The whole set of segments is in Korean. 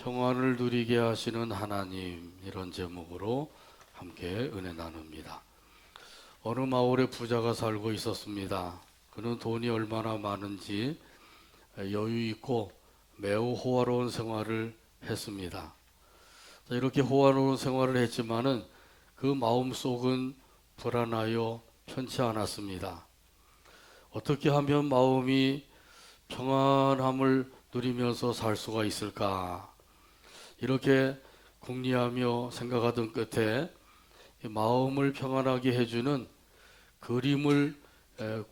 평안을 누리게 하시는 하나님, 이런 제목으로 함께 은혜 나눕니다. 어느 마을에 부자가 살고 있었습니다. 그는 돈이 얼마나 많은지 여유 있고 매우 호화로운 생활을 했습니다. 이렇게 호화로운 생활을 했지만은 그 마음속은 불안하여 편치 않았습니다. 어떻게 하면 마음이 평안함을 누리면서 살 수가 있을까? 이렇게 궁리하며 생각하던 끝에 마음을 평안하게 해주는 그림을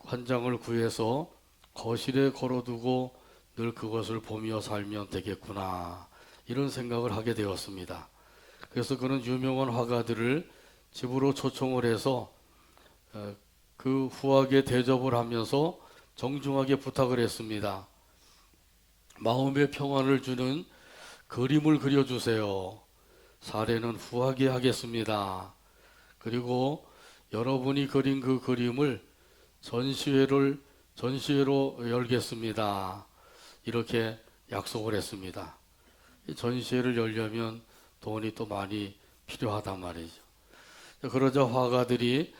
한 장을 구해서 거실에 걸어두고 늘 그것을 보며 살면 되겠구나, 이런 생각을 하게 되었습니다. 그래서 그는 유명한 화가들을 집으로 초청을 해서 그 후하게 대접을 하면서 정중하게 부탁을 했습니다. 마음의 평안을 주는 그림을 그려주세요. 사례는 후하게 하겠습니다. 그리고 여러분이 그린 그 그림을 전시회로 열겠습니다. 이렇게 약속을 했습니다. 전시회를 열려면 돈이 또 많이 필요하단 말이죠. 그러자 화가들이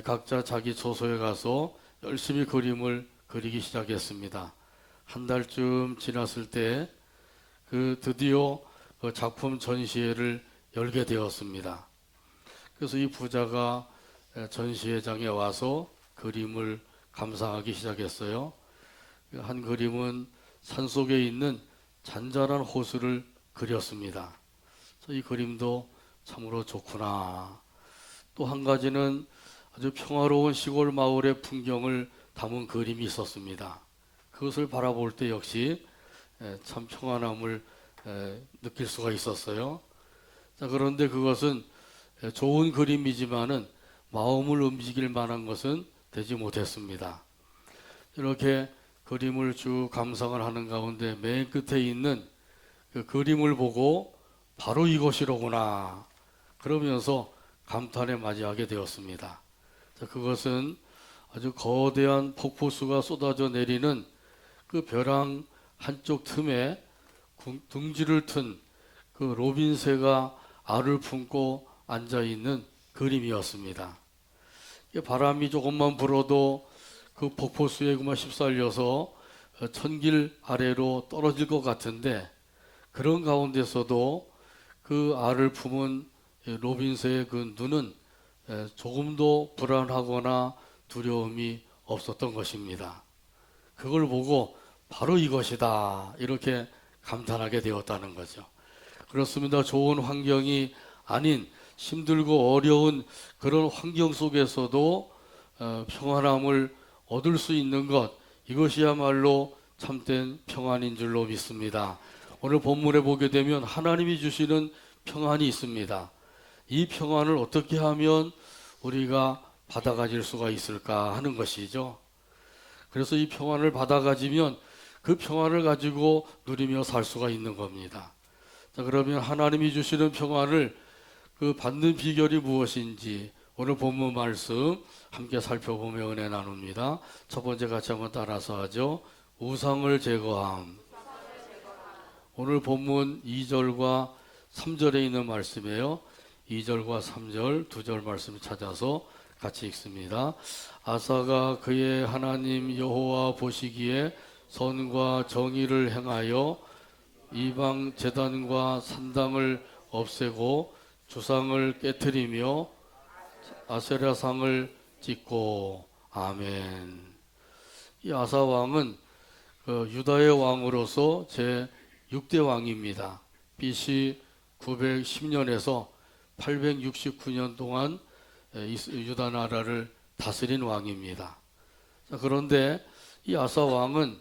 각자 자기 초소에 가서 열심히 그림을 그리기 시작했습니다. 한 달쯤 지났을 때 드디어 그 작품 전시회를 열게 되었습니다. 그래서 이 부자가 전시회장에 와서 그림을 감상하기 시작했어요. 한 그림은 산속에 있는 잔잔한 호수를 그렸습니다. 이 그림도 참으로 좋구나. 또 한 가지는 아주 평화로운 시골 마을의 풍경을 담은 그림이 있었습니다. 그것을 바라볼 때 역시 참 평안함을 느낄 수가 있었어요. 자, 그런데 그것은 좋은 그림이지만은 마음을 움직일 만한 것은 되지 못했습니다. 이렇게 그림을 쭉 감상을 하는 가운데 맨 끝에 있는 그 그림을 보고 바로 이것이로구나, 그러면서 감탄에 맞이하게 되었습니다. 자, 그것은 아주 거대한 폭포수가 쏟아져 내리는 그 벼랑 한쪽 틈에 둥지를 튼 그 로빈새가 알을 품고 앉아 있는 그림이었습니다. 바람이 조금만 불어도 그 폭포수에 그만 휩쓸려서 천길 아래로 떨어질 것 같은데, 그런 가운데서도 그 알을 품은 로빈새의 그 눈은 조금도 불안하거나 두려움이 없었던 것입니다. 그걸 보고 바로 이것이다, 이렇게 감탄하게 되었다는 거죠. 그렇습니다. 좋은 환경이 아닌 힘들고 어려운 그런 환경 속에서도 평안함을 얻을 수 있는 것, 이것이야말로 참된 평안인 줄로 믿습니다. 오늘 본문에 보게 되면 하나님이 주시는 평안이 있습니다. 이 평안을 어떻게 하면 우리가 받아가질 수가 있을까 하는 것이죠. 그래서 이 평안을 받아가지면 그 평안을 가지고 누리며 살 수가 있는 겁니다. 자, 그러면 하나님이 주시는 평안을 그 받는 비결이 무엇인지 오늘 본문 말씀 함께 살펴보며 은혜 나눕니다. 첫 번째 같이 한번 따라서 하죠. 우상을 제거함. 오늘 본문 2절과 3절에 있는 말씀이에요. 2절과 3절 두 절 말씀 찾아서 같이 읽습니다. 아사가 그의 하나님 여호와 보시기에 선과 정의를 행하여 이방 제단과 산당을 없애고 주상을 깨트리며 아세라상을 찍고. 아멘. 이 아사 왕은 유다의 왕으로서 제 6대 왕입니다. BC 910년에서 869년 동안 유다 나라를 다스린 왕입니다. 자, 그런데 이 아사 왕은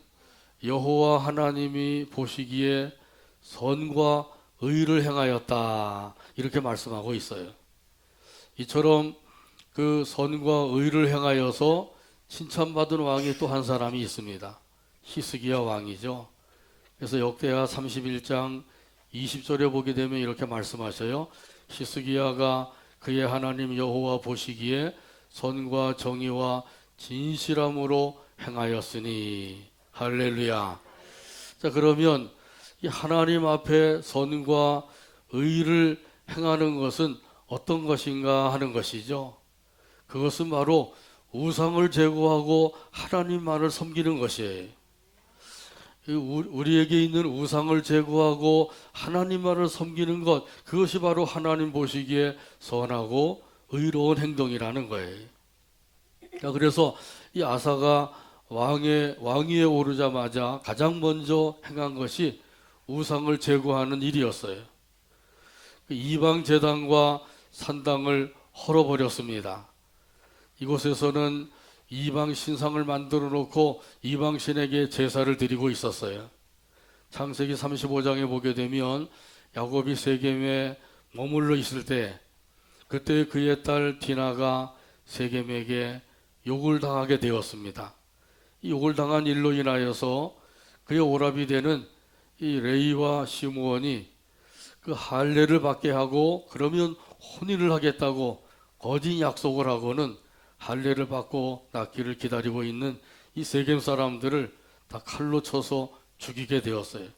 여호와 하나님이 보시기에 선과 의를 행하였다, 이렇게 말씀하고 있어요. 이처럼 그 선과 의를 행하여서 칭찬받은 왕이 또 한 사람이 있습니다. 히스기야 왕이죠. 그래서 역대하 31장 20절에 보게 되면 이렇게 말씀하셔요. 히스기야가 그의 하나님 여호와 보시기에 선과 정의와 진실함으로 행하였으니. 할렐루야. 자, 그러면 이 하나님 앞에 선과 의를 행하는 것은 어떤 것인가 하는 것이죠. 그것은 바로 우상을 제거하고 하나님만을 섬기는 것이에요. 우리에게 있는 우상을 제거하고 하나님만을 섬기는 것, 그것이 바로 하나님 보시기에 선하고 의로운 행동이라는 거예요. 그래서 이 아사가 왕위에 오르자마자 가장 먼저 행한 것이 우상을 제거하는 일이었어요. 이방 제단과 산당을 헐어버렸습니다. 이곳에서는 이방 신상을 만들어 놓고 이방 신에게 제사를 드리고 있었어요. 창세기 35장에 보게 되면 야곱이 세겜에 머물러 있을 때 그때 그의 딸 디나가 세겜에게 욕을 당하게 되었습니다. 이 욕을 당한 일로 인하여서 그의 오라비 되는 이 레이와 시므온이 그 할례를 받게 하고 그러면 혼인을 하겠다고 거짓 약속을 하고는 할례를 받고 낳기를 기다리고 있는 이 세겜 사람들을 다 칼로 쳐서 죽이게 되었어요.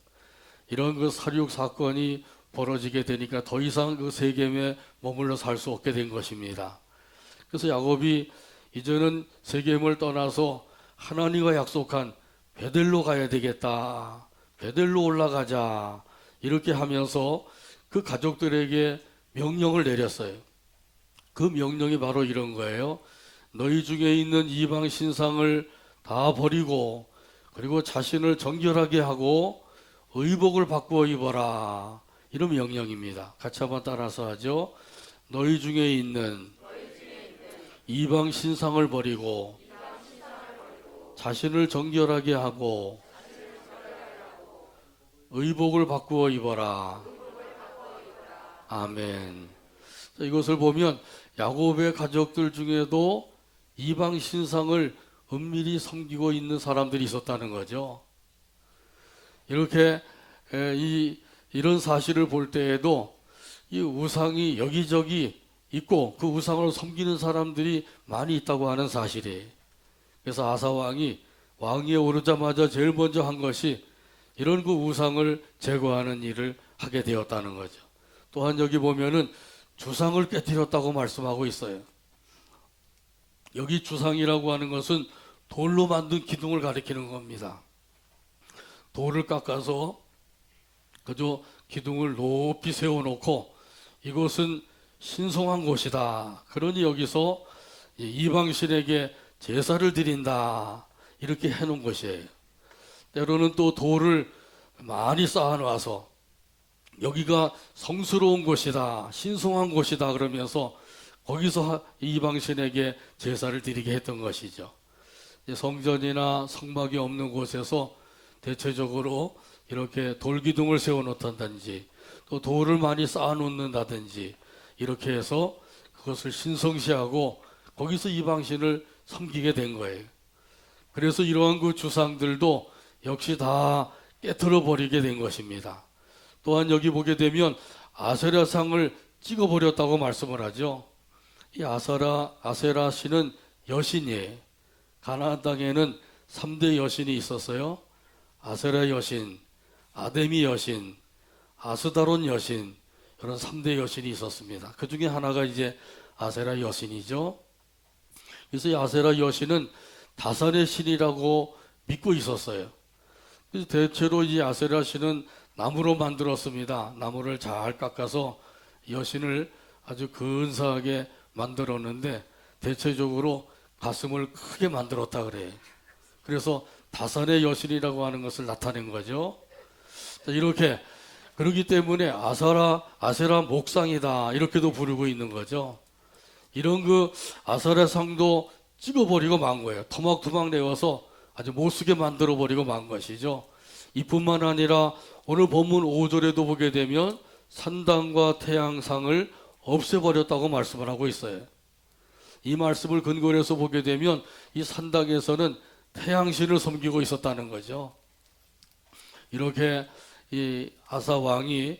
이런 그 살육 사건이 벌어지게 되니까 더 이상 그 세겜에 머물러 살 수 없게 된 것입니다. 그래서 야곱이 이제는 세겜을 떠나서 하나님과 약속한 베델로 가야 되겠다. 베델로 올라가자. 이렇게 하면서 그 가족들에게 명령을 내렸어요. 그 명령이 바로 이런 거예요. 너희 중에 있는 이방 신상을 다 버리고 그리고 자신을 정결하게 하고 의복을 바꾸어 입어라. 이런 명령입니다. 같이 한번 따라서 하죠. 너희 중에 있는 이방 신상을 버리고 자신을 정결하게 하고 의복을 바꾸어 입어라. 아멘. 이것을 보면 야곱의 가족들 중에도 이방 신상을 은밀히 섬기고 있는 사람들이 있었다는 거죠. 이렇게 이런 사실을 볼 때에도 이 우상이 여기저기 있고 그 우상을 섬기는 사람들이 많이 있다고 하는 사실이에요. 그래서 아사 왕이 왕위에 오르자마자 제일 먼저 한 것이 이런 그 우상을 제거하는 일을 하게 되었다는 거죠. 또한 여기 보면은 주상을 깨뜨렸다고 말씀하고 있어요. 여기 주상이라고 하는 것은 돌로 만든 기둥을 가리키는 겁니다. 돌을 깎아서 그저 기둥을 높이 세워놓고 이곳은 신성한 곳이다. 그러니 여기서 이방신에게 제사를 드린다. 이렇게 해놓은 것이에요. 때로는 또 돌을 많이 쌓아놔서 여기가 성스러운 곳이다. 신성한 곳이다. 그러면서 거기서 이방신에게 제사를 드리게 했던 것이죠. 성전이나 성막이 없는 곳에서 대체적으로 이렇게 돌기둥을 세워놓던지 또 돌을 많이 쌓아놓는다든지 이렇게 해서 그것을 신성시하고 거기서 이방신을 섬기게 된 거예요. 그래서 이러한 그 주상들도 역시 다 깨트려 버리게 된 것입니다. 또한 여기 보게 되면 아세라상을 찍어버렸다고 말씀을 하죠. 이 아세라 신은 여신이에요. 가나안 땅에는 3대 여신이 있었어요. 아세라 여신, 아데미 여신, 아스다론 여신, 이런 3대 여신이 있었습니다. 그 중에 하나가 이제 아세라 여신이죠. 그래서 이 아세라 여신은 다산의 신이라고 믿고 있었어요. 그래서 대체로 이 아세라 신은 나무로 만들었습니다. 나무를 잘 깎아서 여신을 아주 근사하게 만들었는데 대체적으로 가슴을 크게 만들었다 그래요. 그래서 다산의 여신이라고 하는 것을 나타낸 거죠. 이렇게 그렇기 때문에 아세라 목상이다 이렇게도 부르고 있는 거죠. 이런 그 아세라 상도 찍어버리고 만 거예요. 토막토막 내어서 아주 못쓰게 만들어 버리고 만 것이죠. 이뿐만 아니라 오늘 본문 5절에도 보게 되면 산당과 태양상을 없애버렸다고 말씀을 하고 있어요. 이 말씀을 근거로 해서 보게 되면 이 산당에서는 태양신을 섬기고 있었다는 거죠. 이렇게 이 아사 왕이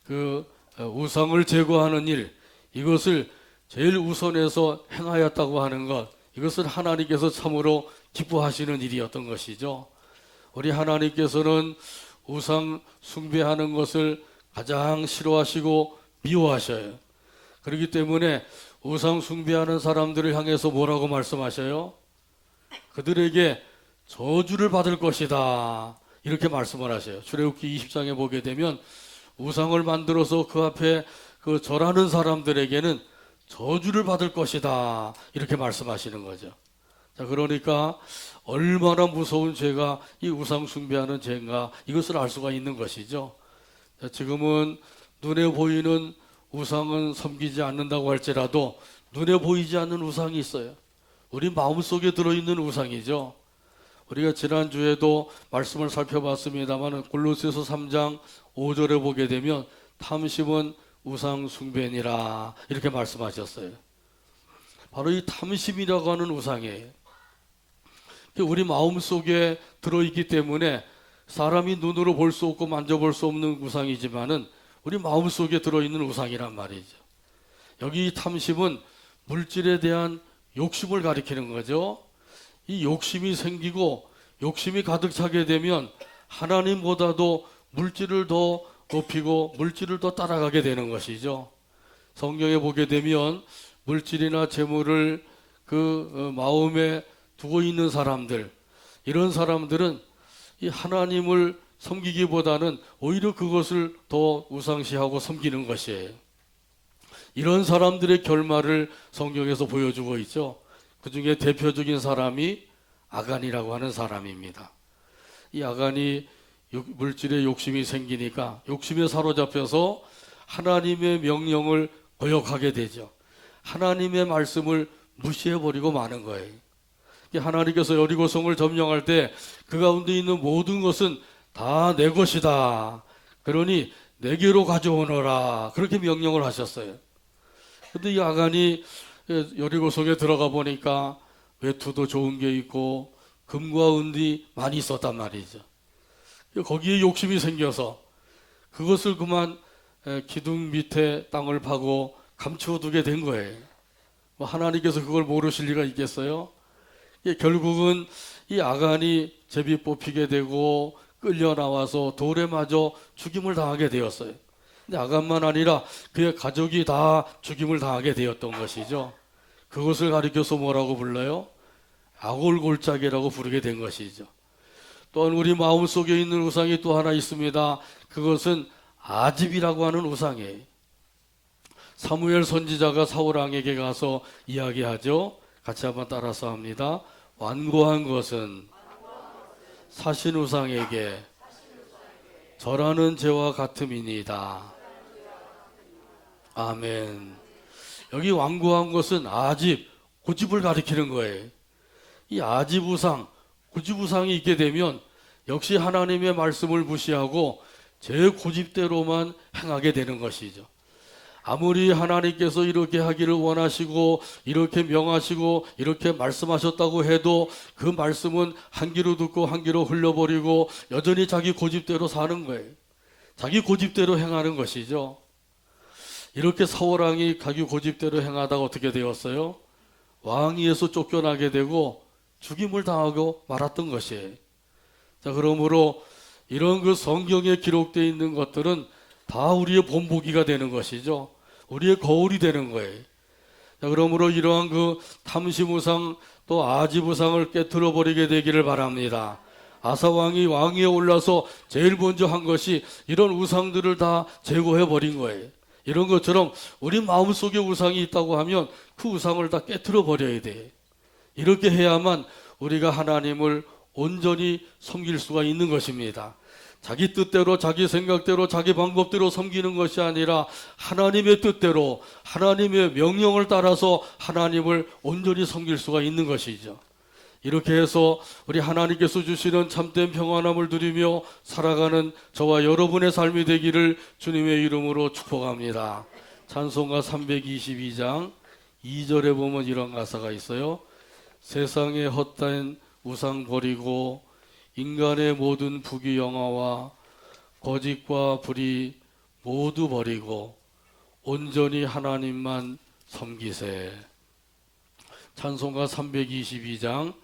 그 우상을 제거하는 일, 이것을 제일 우선해서 행하였다고 하는 것, 이것은 하나님께서 참으로 기뻐하시는 일이었던 것이죠. 우리 하나님께서는 우상 숭배하는 것을 가장 싫어하시고 미워하셔요. 그렇기 때문에 우상 숭배하는 사람들을 향해서 뭐라고 말씀하셔요? 그들에게 저주를 받을 것이다. 이렇게 말씀을 하셔요. 출애굽기 20장에 보게 되면 우상을 만들어서 그 앞에 그 절하는 사람들에게는 저주를 받을 것이다. 이렇게 말씀하시는 거죠. 자, 그러니까 얼마나 무서운 죄가 이 우상 숭배하는 죄인가 이것을 알 수가 있는 것이죠. 자, 지금은 눈에 보이는 우상은 섬기지 않는다고 할지라도 눈에 보이지 않는 우상이 있어요. 우리 마음속에 들어있는 우상이죠. 우리가 지난주에도 말씀을 살펴봤습니다만 골로새서 3장 5절에 보게 되면 탐심은 우상 숭배니라 이렇게 말씀하셨어요. 바로 이 탐심이라고 하는 우상이에요. 우리 마음속에 들어있기 때문에 사람이 눈으로 볼 수 없고 만져볼 수 없는 우상이지만은 우리 마음속에 들어있는 우상이란 말이죠. 여기 이 탐심은 물질에 대한 욕심을 가리키는 거죠. 이 욕심이 생기고 욕심이 가득 차게 되면 하나님보다도 물질을 더 높이고 물질을 더 따라가게 되는 것이죠. 성경에 보게 되면 물질이나 재물을 그 마음에 두고 있는 사람들, 이런 사람들은 이 하나님을 섬기기보다는 오히려 그것을 더 우상시하고 섬기는 것이에요. 이런 사람들의 결말을 성경에서 보여주고 있죠. 그 중에 대표적인 사람이 아간이라고 하는 사람입니다. 이 아간이 물질에 욕심이 생기니까 욕심에 사로잡혀서 하나님의 명령을 거역하게 되죠. 하나님의 말씀을 무시해버리고 마는 거예요. 하나님께서 여리고성을 점령할 때 그 가운데 있는 모든 것은 다 내 것이다. 그러니 내게로 가져오너라. 그렇게 명령을 하셨어요. 근데 이 아간이 여리고성에 들어가 보니까 외투도 좋은 게 있고 금과 은이 많이 있었단 말이죠. 거기에 욕심이 생겨서 그것을 그만 기둥 밑에 땅을 파고 감추어 두게 된 거예요. 하나님께서 그걸 모르실 리가 있겠어요? 결국은 이 아간이 제비 뽑히게 되고 끌려 나와서 돌에 맞아 죽임을 당하게 되었어요. 근데 아간만 아니라 그의 가족이 다 죽임을 당하게 되었던 것이죠. 그것을 가리켜서 뭐라고 불러요? 아골골짜기라고 부르게 된 것이죠. 또한 우리 마음속에 있는 우상이 또 하나 있습니다. 그것은 아집이라고 하는 우상이에요. 사무엘 선지자가 사울 왕에게 가서 이야기하죠. 같이 한번 따라서 합니다. 완고한 것은 사신 우상에게 절하는 죄와 같음이니이다. 아멘. 여기 완고한 것은 아집, 고집을 가리키는 거예요. 이 아집 우상, 고집 우상이 있게 되면 역시 하나님의 말씀을 무시하고 제 고집대로만 행하게 되는 것이죠. 아무리 하나님께서 이렇게 하기를 원하시고 이렇게 명하시고 이렇게 말씀하셨다고 해도 그 말씀은 한 귀로 듣고 한 귀로 흘려버리고 여전히 자기 고집대로 사는 거예요. 자기 고집대로 행하는 것이죠. 이렇게 사울왕이 자기 고집대로 행하다가 어떻게 되었어요? 왕위에서 쫓겨나게 되고 죽임을 당하고 말았던 것이에요. 자, 그러므로 이런 그 성경에 기록되어 있는 것들은 다 우리의 본보기가 되는 것이죠. 우리의 거울이 되는 거예요. 자, 그러므로 이러한 그 탐심우상 또 아집우상을 깨트려 버리게 되기를 바랍니다. 아사왕이 왕위에 올라서 제일 먼저 한 것이 이런 우상들을 다 제거해 버린 거예요. 이런 것처럼 우리 마음속에 우상이 있다고 하면 그 우상을 다 깨트려 버려야 돼. 이렇게 해야만 우리가 하나님을 온전히 섬길 수가 있는 것입니다. 자기 뜻대로 자기 생각대로 자기 방법대로 섬기는 것이 아니라 하나님의 뜻대로 하나님의 명령을 따라서 하나님을 온전히 섬길 수가 있는 것이죠. 이렇게 해서 우리 하나님께서 주시는 참된 평안함을 누리며 살아가는 저와 여러분의 삶이 되기를 주님의 이름으로 축복합니다. 찬송가 322장 2절에 보면 이런 가사가 있어요. 세상에 헛된 우상 버리고 인간의 모든 부귀영화와 거짓과 불의 모두 버리고 온전히 하나님만 섬기세. 찬송가 322장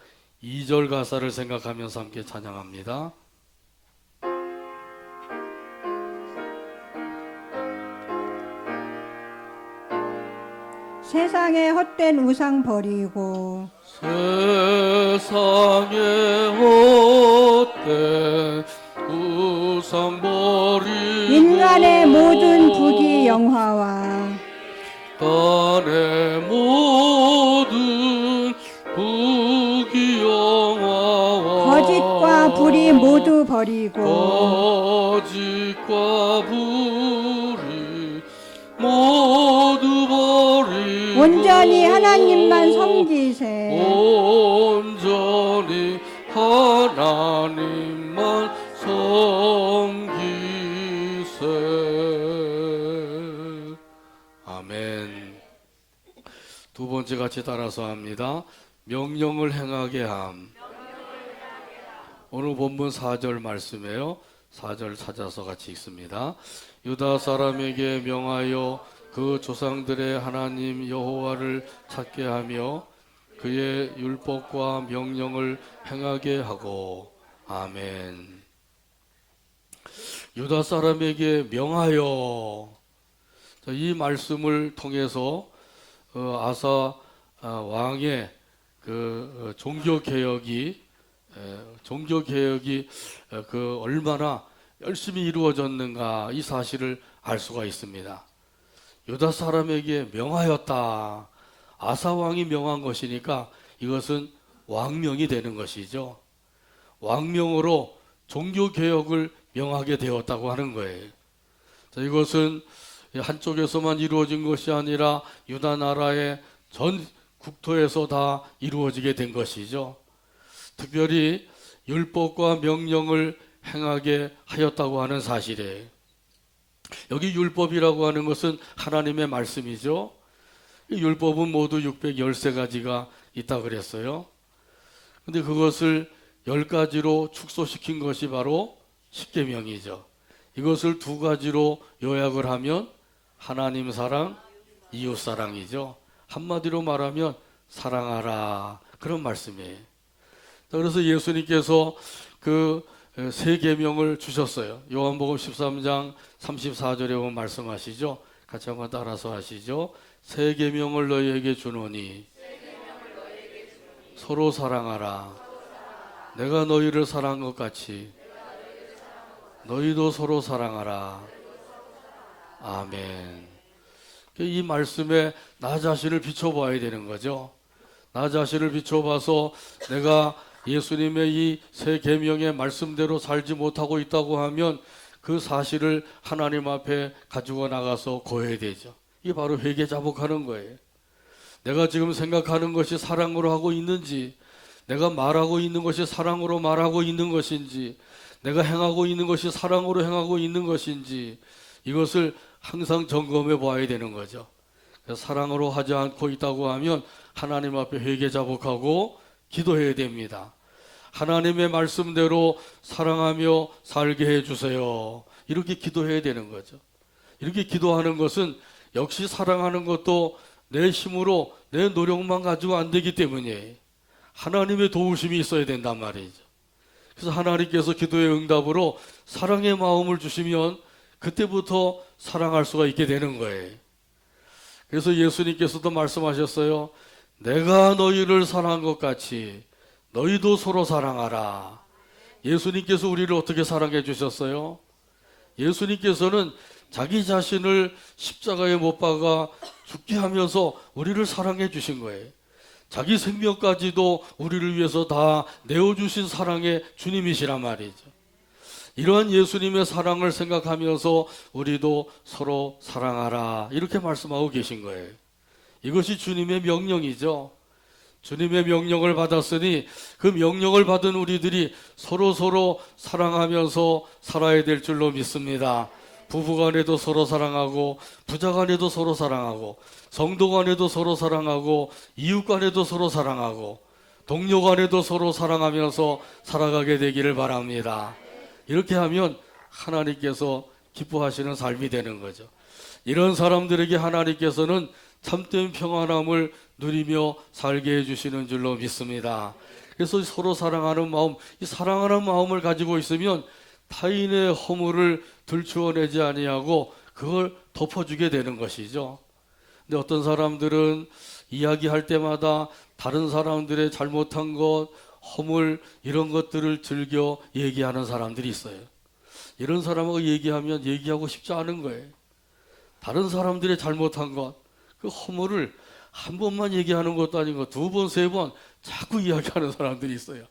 2절 가사를 생각하면서 함께 찬양합니다. 세상의 헛된 우상 버리고 세상의 헛된 우상 버리고 인간의 모든 부귀 영화와 땅의 모든 부귀 영화와 거짓과 불의 모두 버리고 거짓과 불의 모두 버리고 온전히 하나님만 섬기세. 온전히 하나님만 섬기세. 아멘. 두 번째 같이 따라서 합니다. 명령을 행하게 함. 오늘 본문 4절 말씀이에요. 4절 찾아서 같이 읽습니다. 유다 사람에게 명하여 그 조상들의 하나님 여호와를 찾게 하며 그의 율법과 명령을 행하게 하고. 아멘. 유다 사람에게 명하여. 이 말씀을 통해서 아사 왕의 그 종교 개혁이 그 얼마나 열심히 이루어졌는가 이 사실을 알 수가 있습니다. 유다 사람에게 명하였다. 아사 왕이 명한 것이니까 이것은 왕명이 되는 것이죠. 왕명으로 종교 개혁을 명하게 되었다고 하는 거예요. 자, 이것은 한쪽에서만 이루어진 것이 아니라 유다 나라의 전 국토에서 다 이루어지게 된 것이죠. 특별히 율법과 명령을 행하게 하였다고 하는 사실이에요. 여기 율법이라고 하는 것은 하나님의 말씀이죠. 이 율법은 모두 613가지가 있다 그랬어요. 근데 그것을 10가지로 축소시킨 것이 바로 십계명이죠. 이것을 2가지로 요약을 하면 하나님 사랑, 이웃 사랑이죠. 한마디로 말하면 사랑하라, 그런 말씀이에요. 그래서 예수님께서 그 세 계명을 주셨어요. 요한복음 13장 34절에 보면 말씀하시죠. 같이 한번 따라서 하시죠. 세 계명을 너희에게 주노니 서로 사랑하라. 내가 너희를 사랑한 것 같이 너희도 서로 사랑하라. 아멘. 이 말씀에 나 자신을 비춰봐야 되는 거죠. 나 자신을 비춰봐서 내가 예수님의 이 세 계명의 말씀대로 살지 못하고 있다고 하면 그 사실을 하나님 앞에 가지고 나가서 고해야 되죠. 이게 바로 회개자복하는 거예요. 내가 지금 생각하는 것이 사랑으로 하고 있는지, 내가 말하고 있는 것이 사랑으로 말하고 있는 것인지, 내가 행하고 있는 것이 사랑으로 행하고 있는 것인지, 이것을 항상 점검해 봐야 되는 거죠. 사랑으로 하지 않고 있다고 하면 하나님 앞에 회개자복하고 기도해야 됩니다. 하나님의 말씀대로 사랑하며 살게 해주세요. 이렇게 기도해야 되는 거죠. 이렇게 기도하는 것은 역시 사랑하는 것도 내 힘으로 내 노력만 가지고 안 되기 때문에 하나님의 도우심이 있어야 된단 말이죠. 그래서 하나님께서 기도의 응답으로 사랑의 마음을 주시면 그때부터 사랑할 수가 있게 되는 거예요. 그래서 예수님께서도 말씀하셨어요. 내가 너희를 사랑한 것 같이 너희도 서로 사랑하라. 예수님께서 우리를 어떻게 사랑해 주셨어요? 예수님께서는 자기 자신을 십자가에 못 박아 죽게 하면서 우리를 사랑해 주신 거예요. 자기 생명까지도 우리를 위해서 다 내어주신 사랑의 주님이시란 말이죠. 이러한 예수님의 사랑을 생각하면서 우리도 서로 사랑하라 이렇게 말씀하고 계신 거예요. 이것이 주님의 명령이죠. 주님의 명령을 받았으니 그 명령을 받은 우리들이 서로 사랑하면서 살아야 될 줄로 믿습니다. 부부간에도 서로 사랑하고, 부자간에도 서로 사랑하고, 성도간에도 서로 사랑하고, 이웃간에도 서로 사랑하고, 동료간에도 서로 사랑하면서 살아가게 되기를 바랍니다. 이렇게 하면 하나님께서 기뻐하시는 삶이 되는 거죠. 이런 사람들에게 하나님께서는 참된 평안함을 누리며 살게 해주시는 줄로 믿습니다. 그래서 서로 사랑하는 마음, 이 사랑하는 마음을 가지고 있으면 타인의 허물을 들추어내지 아니하고 그걸 덮어주게 되는 것이죠. 근데 어떤 사람들은 이야기할 때마다 다른 사람들의 잘못한 것, 허물 이런 것들을 즐겨 얘기하는 사람들이 있어요. 이런 사람하고 얘기하면 얘기하고 싶지 않은 거예요. 다른 사람들의 잘못한 것, 그 허물을 한 번만 얘기하는 것도 아니고 두 번, 세 번 자꾸 이야기하는 사람들이 있어요.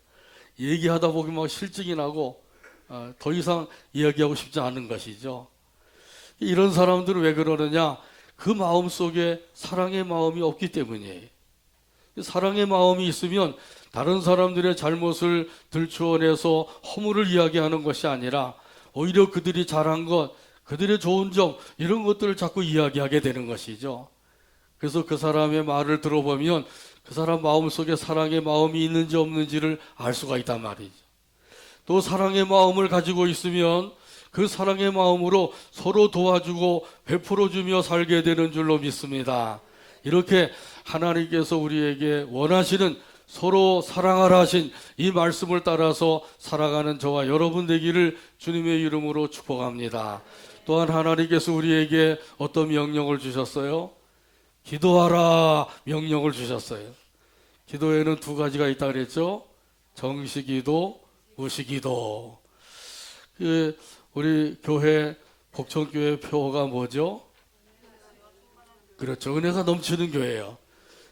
얘기하다 보면 막 실증이 나고 더 이상 이야기하고 싶지 않은 것이죠. 이런 사람들은 왜 그러느냐? 그 마음 속에 사랑의 마음이 없기 때문이에요. 사랑의 마음이 있으면 다른 사람들의 잘못을 들추어내서 허물을 이야기하는 것이 아니라 오히려 그들이 잘한 것, 그들의 좋은 점 이런 것들을 자꾸 이야기하게 되는 것이죠. 그래서 그 사람의 말을 들어보면 그 사람 마음속에 사랑의 마음이 있는지 없는지를 알 수가 있단 말이죠. 또 사랑의 마음을 가지고 있으면 그 사랑의 마음으로 서로 도와주고 베풀어주며 살게 되는 줄로 믿습니다. 이렇게 하나님께서 우리에게 원하시는 서로 사랑하라 하신 이 말씀을 따라서 살아가는 저와 여러분 되기를 주님의 이름으로 축복합니다. 또한 하나님께서 우리에게 어떤 명령을 주셨어요? 기도하라 명령을 주셨어요. 기도에는 두 가지가 있다 그랬죠? 정시기도, 무시기도. 우리 교회 복천교회 표어가 뭐죠? 그렇죠. 은혜가 넘치는 교회예요.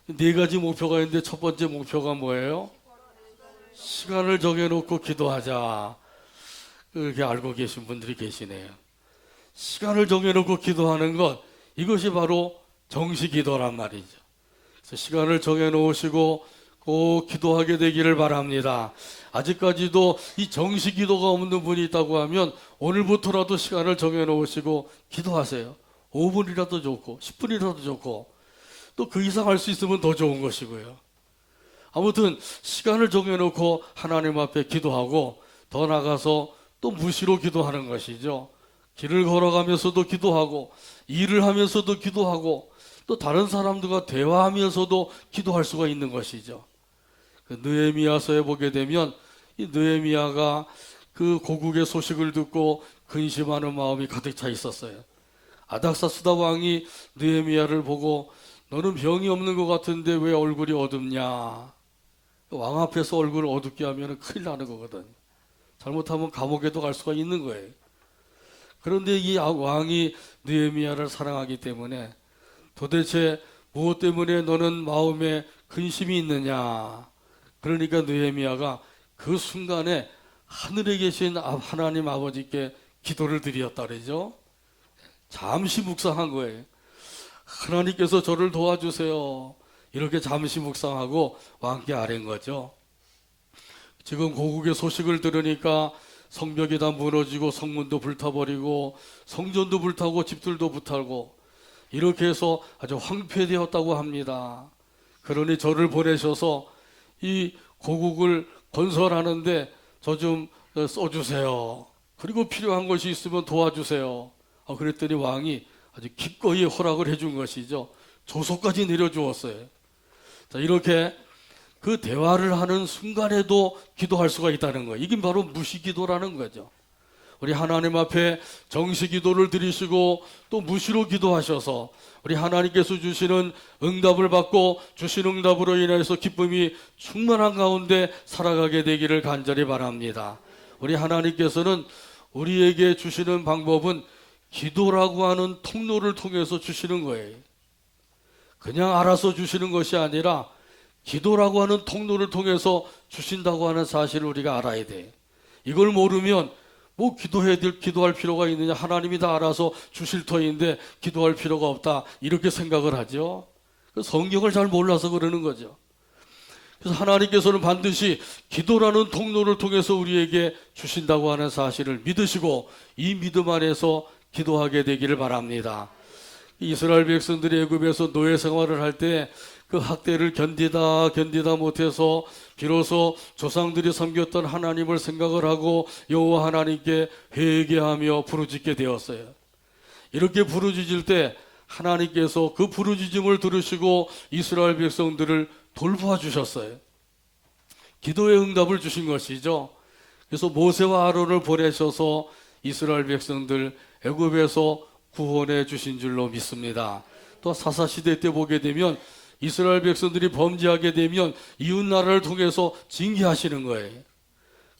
네 가지 목표가 있는데 첫 번째 목표가 뭐예요? 시간을 정해놓고 기도하자. 그렇게 알고 계신 분들이 계시네요. 시간을 정해놓고 기도하는 것, 이것이 바로 정시기도란 말이죠. 그래서 시간을 정해놓으시고 꼭 기도하게 되기를 바랍니다. 아직까지도 이 정시기도가 없는 분이 있다고 하면 오늘부터라도 시간을 정해놓으시고 기도하세요. 5분이라도 좋고 10분이라도 좋고 또 그 이상 할 수 있으면 더 좋은 것이고요. 아무튼 시간을 정해놓고 하나님 앞에 기도하고 더 나가서 또 무시로 기도하는 것이죠. 길을 걸어가면서도 기도하고 일을 하면서도 기도하고 또 다른 사람들과 대화하면서도 기도할 수가 있는 것이죠. 그 느헤미야서에 보게 되면 이 느헤미야가 그 고국의 소식을 듣고 근심하는 마음이 가득 차 있었어요. 아닥사스다 왕이 느헤미야를 보고 너는 병이 없는 것 같은데 왜 얼굴이 어둡냐? 왕 앞에서 얼굴을 어둡게 하면 큰일 나는 거거든. 잘못하면 감옥에도 갈 수가 있는 거예요. 그런데 이 왕이 느헤미야를 사랑하기 때문에 도대체 무엇 때문에 너는 마음에 근심이 있느냐? 그러니까 느헤미야가 그 순간에 하늘에 계신 하나님 아버지께 기도를 드렸다 그러죠. 잠시 묵상한 거예요. 하나님께서 저를 도와주세요. 이렇게 잠시 묵상하고 왕께 아뢰는 거죠. 지금 고국의 소식을 들으니까 성벽이 다 무너지고 성문도 불타버리고 성전도 불타고 집들도 불타고 이렇게 해서 아주 황폐되었다고 합니다. 그러니 저를 보내셔서 이 고국을 건설하는데 저 좀 써주세요. 그리고 필요한 것이 있으면 도와주세요. 그랬더니 왕이 아주 기꺼이 허락을 해준 것이죠. 조서까지 내려주었어요. 자, 이렇게 그 대화를 하는 순간에도 기도할 수가 있다는 거예요. 이게 바로 무시기도라는 거죠. 우리 하나님 앞에 정시기도를 드리시고 또 무시로 기도하셔서 우리 하나님께서 주시는 응답을 받고 주신 응답으로 인해서 기쁨이 충만한 가운데 살아가게 되기를 간절히 바랍니다. 우리 하나님께서는 우리에게 주시는 방법은 기도라고 하는 통로를 통해서 주시는 거예요. 그냥 알아서 주시는 것이 아니라 기도라고 하는 통로를 통해서 주신다고 하는 사실을 우리가 알아야 돼. 이걸 모르면 뭐 기도할 필요가 있느냐? 하나님이 다 알아서 주실 터인데 기도할 필요가 없다. 이렇게 생각을 하죠. 성경을 잘 몰라서 그러는 거죠. 그래서 하나님께서는 반드시 기도라는 통로를 통해서 우리에게 주신다고 하는 사실을 믿으시고 이 믿음 안에서 기도하게 되기를 바랍니다. 이스라엘 백성들이 애굽에서 노예 생활을 할 때 그 학대를 견디다 못해서 비로소 조상들이 섬겼던 하나님을 생각을 하고 여호와 하나님께 회개하며 부르짖게 되었어요. 이렇게 부르짖을 때 하나님께서 그 부르짖음을 들으시고 이스라엘 백성들을 돌보아 주셨어요. 기도의 응답을 주신 것이죠. 그래서 모세와 아론을 보내셔서 이스라엘 백성들 애굽에서 구원해 주신 줄로 믿습니다. 또 사사시대 때 보게 되면 이스라엘 백성들이 범죄하게 되면 이웃 나라를 통해서 징계하시는 거예요.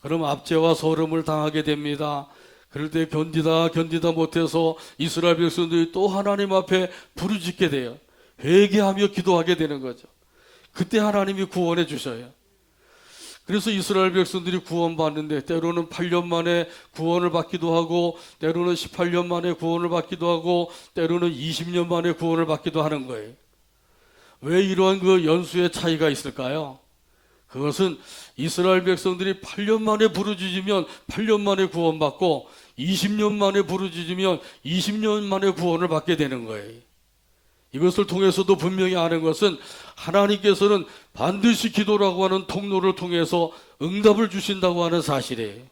그럼 압제와 소름을 당하게 됩니다. 그럴 때 견디다 못해서 이스라엘 백성들이 또 하나님 앞에 부르짖게 돼요. 회개하며 기도하게 되는 거죠. 그때 하나님이 구원해 주셔요. 그래서 이스라엘 백성들이 구원받는데 때로는 8년 만에 구원을 받기도 하고 때로는 18년 만에 구원을 받기도 하고 때로는 20년 만에 구원을 받기도 하는 거예요. 왜 이러한 그 연수의 차이가 있을까요? 그것은 이스라엘 백성들이 8년 만에 부르짖으면 8년 만에 구원받고 20년 만에 부르짖으면 20년 만에 구원을 받게 되는 거예요. 이것을 통해서도 분명히 아는 것은 하나님께서는 반드시 기도라고 하는 통로를 통해서 응답을 주신다고 하는 사실이에요.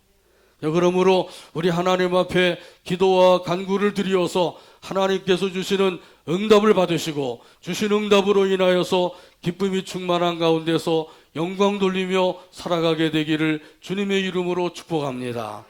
그러므로 우리 하나님 앞에 기도와 간구를 드리어서 하나님께서 주시는 응답을 받으시고 주신 응답으로 인하여서 기쁨이 충만한 가운데서 영광 돌리며 살아가게 되기를 주님의 이름으로 축복합니다.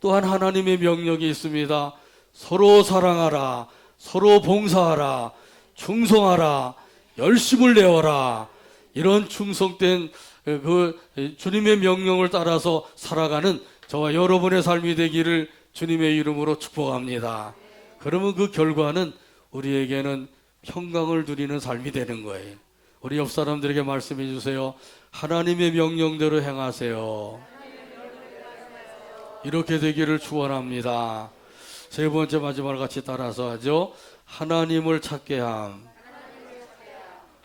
또한 하나님의 명령이 있습니다. 서로 사랑하라, 서로 봉사하라, 충성하라, 열심을 내어라. 이런 충성된 그 주님의 명령을 따라서 살아가는 저와 여러분의 삶이 되기를 주님의 이름으로 축복합니다. 그러면 그 결과는 우리에게는 평강을 누리는 삶이 되는 거예요. 우리 옆 사람들에게 말씀해 주세요. 하나님의 명령대로 행하세요. 이렇게 되기를 축원합니다. 세 번째 마지막을 같이 따라서 하죠. 하나님을 찾게 함.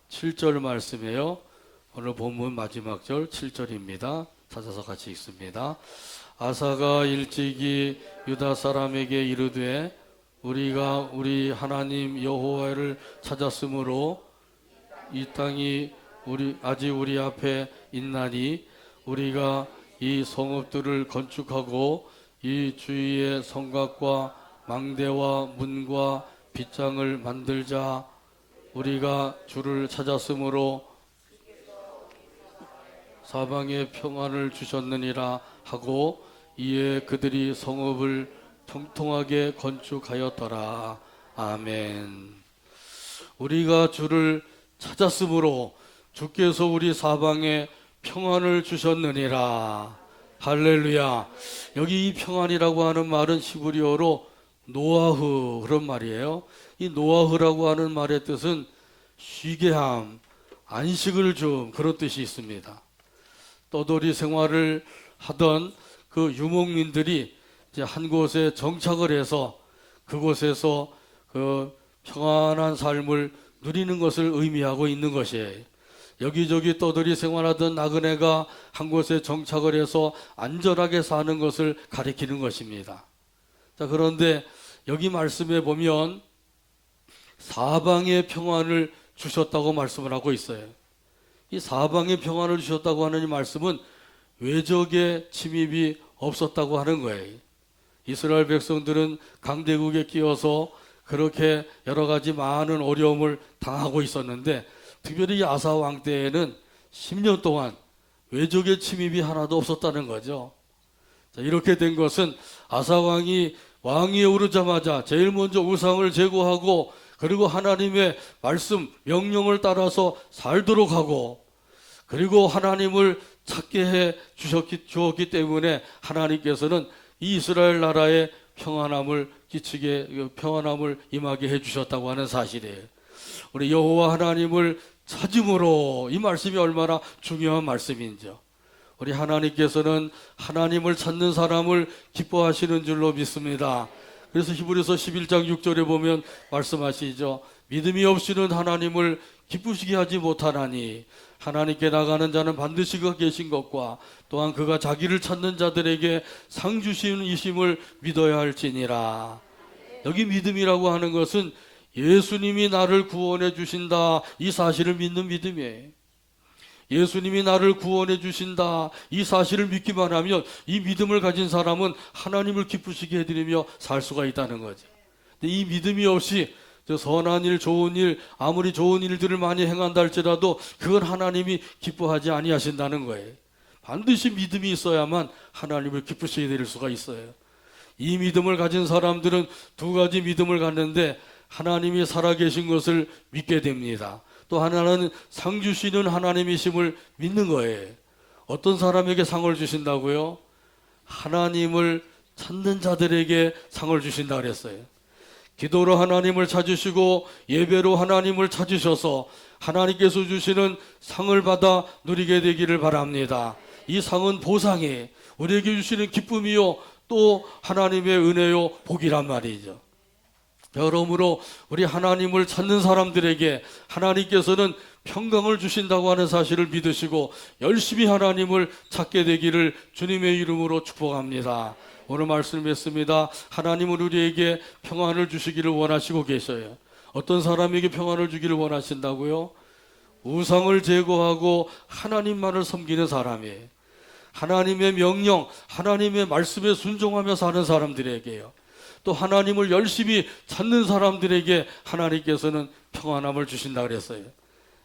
7절 말씀이에요. 오늘 본문 마지막 절 7절입니다. 찾아서 같이 읽습니다. 아사가 일찍이 유다 사람에게 이르되 우리가 우리 하나님 여호와를 찾았으므로 이 땅이 아직 우리 앞에 있나니 우리가 이 성읍들을 건축하고 이 주위의 성곽과 망대와 문과 빗장을 만들자. 우리가 주를 찾았으므로 사방에 평안을 주셨느니라 하고 이에 그들이 성읍을 통통하게 건축하였더라. 아멘. 우리가 주를 찾았으므로 주께서 우리 사방에 평안을 주셨느니라. 할렐루야. 여기 이 평안이라고 하는 말은 히브리어로 노아흐 그런 말이에요. 이 노아흐라고 하는 말의 뜻은 쉬게 함, 안식을 줌 그런 뜻이 있습니다. 떠돌이 생활을 하던 그 유목민들이 이제 한 곳에 정착을 해서 그곳에서 그 평안한 삶을 누리는 것을 의미하고 있는 것이에요. 여기저기 떠돌이 생활하던 나그네가 한 곳에 정착을 해서 안전하게 사는 것을 가리키는 것입니다. 자, 그런데 여기 말씀에 보면 사방의 평안을 주셨다고 말씀을 하고 있어요. 이 사방의 평안을 주셨다고 하는 이 말씀은 외적의 침입이 없었다고 하는 거예요. 이스라엘 백성들은 강대국에 끼어서 그렇게 여러 가지 많은 어려움을 당하고 있었는데 특별히 아사 왕 때에는 10년 동안 외적의 침입이 하나도 없었다는 거죠. 자, 이렇게 된 것은 아사 왕이 왕위에 오르자마자 제일 먼저 우상을 제거하고 그리고 하나님의 말씀, 명령을 따라서 살도록 하고 그리고 하나님을 찾게 해 주었기 때문에 하나님께서는 이 이스라엘 나라에 평안함을 임하게 해 주셨다고 하는 사실이에요. 우리 여호와 하나님을 찾음으로 이 말씀이 얼마나 중요한 말씀인지요. 우리 하나님께서는 하나님을 찾는 사람을 기뻐하시는 줄로 믿습니다. 그래서 히브리서 11장 6절에 보면 말씀하시죠. 믿음이 없이는 하나님을 기쁘시게 하지 못하나니 하나님께 나가는 자는 반드시 그가 계신 것과 또한 그가 자기를 찾는 자들에게 상 주심을 믿어야 할지니라. 여기 믿음이라고 하는 것은 예수님이 나를 구원해 주신다 이 사실을 믿는 믿음이에요. 예수님이 나를 구원해 주신다 이 사실을 믿기만 하면 이 믿음을 가진 사람은 하나님을 기쁘시게 해드리며 살 수가 있다는 거죠. 근데 이 믿음이 없이 선한 일, 좋은 일, 아무리 좋은 일들을 많이 행한다 할지라도 그건 하나님이 기뻐하지 아니하신다는 거예요. 반드시 믿음이 있어야만 하나님을 기쁘시게 해드릴 수가 있어요. 이 믿음을 가진 사람들은 두 가지 믿음을 갖는데 하나님이 살아계신 것을 믿게 됩니다. 또 하나는 상 주시는 하나님이심을 믿는 거예요. 어떤 사람에게 상을 주신다고요? 하나님을 찾는 자들에게 상을 주신다 그랬어요. 기도로 하나님을 찾으시고 예배로 하나님을 찾으셔서 하나님께서 주시는 상을 받아 누리게 되기를 바랍니다. 이 상은 보상이 우리에게 주시는 기쁨이요 또 하나님의 은혜요 복이란 말이죠. 여러모로 우리 하나님을 찾는 사람들에게 하나님께서는 평강을 주신다고 하는 사실을 믿으시고 열심히 하나님을 찾게 되기를 주님의 이름으로 축복합니다. 오늘 말씀했습니다. 하나님은 우리에게 평안을 주시기를 원하시고 계셔요. 어떤 사람에게 평안을 주기를 원하신다고요? 우상을 제거하고 하나님만을 섬기는 사람이에요. 하나님의 명령, 하나님의 말씀에 순종하며 사는 사람들에게요. 또 하나님을 열심히 찾는 사람들에게 하나님께서는 평안함을 주신다 그랬어요.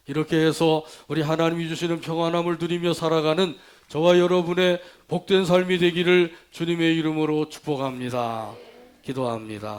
이렇게 해서 우리 하나님이 주시는 평안함을 누리며 살아가는 저와 여러분의 복된 삶이 되기를 주님의 이름으로 축복합니다. 기도합니다.